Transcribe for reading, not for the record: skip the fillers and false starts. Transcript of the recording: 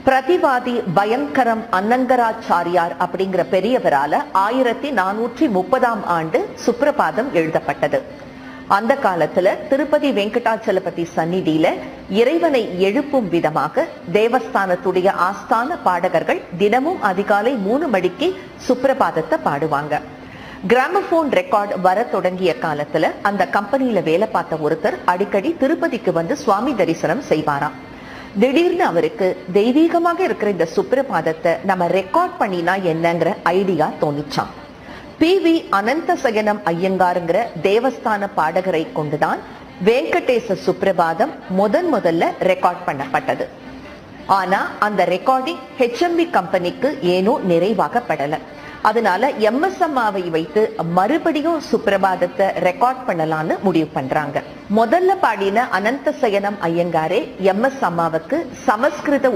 பிரதிவாதி பயங்கரம் அன்னங்கராச்சாரியார் அப்படிங்கிற பெரியவரால 1430ஆம் ஆண்டு சுப்ரபாதம் எழுதப்பட்டது. அந்த காலத்துல திருப்பதி வெங்கடாச்சலபதி சந்நிதியில இறைவனை எழுப்பும் விதமாக தேவஸ்தானத்துடைய ஆஸ்தான பாடகர்கள் தினமும் அதிகாலை 3 மணிக்கு சுப்ரபாதத்தை பாடுவாங்க. கிராமபோன் ரெக்கார்ட் வர தொடங்கிய காலத்துல அந்த கம்பெனியில வேலை பார்த்த ஒருத்தர் அடிக்கடி திருப்பதிக்கு வந்து சுவாமி தரிசனம் செய்வாராம். திடீர்னு அவருக்கு தெய்வீகமாக இருக்கிற இந்த சுப்ரபாதத்தை நம்ம ரெக்கார்ட் பண்ணினா என்னங்கிற ஐடியா தோணிச்சான். பி.வி. அனந்தசயனம் ஐயங்காருங்கிற தேவஸ்தான பாடகரை கொண்டுதான் வெங்கடேச சுப்ரபாதம் முதல்ல ரெக்கார்ட் பண்ணப்பட்டது. ஆனா அந்த ரெக்கார்டிங் HMV கம்பெனிக்கு ஏனோ நிறைவாகப்படல. அதனால MS அம்மாவை வைத்து மறுபடியும் சுப்ரபாதத்தை ரெக்கார்ட் பண்ணலான்னு முடிவு பண்றாங்க. முதல்ல பாடின அனந்தசயனம் ஐயங்காரே MS அம்மாவுக்கு சமஸ்கிருத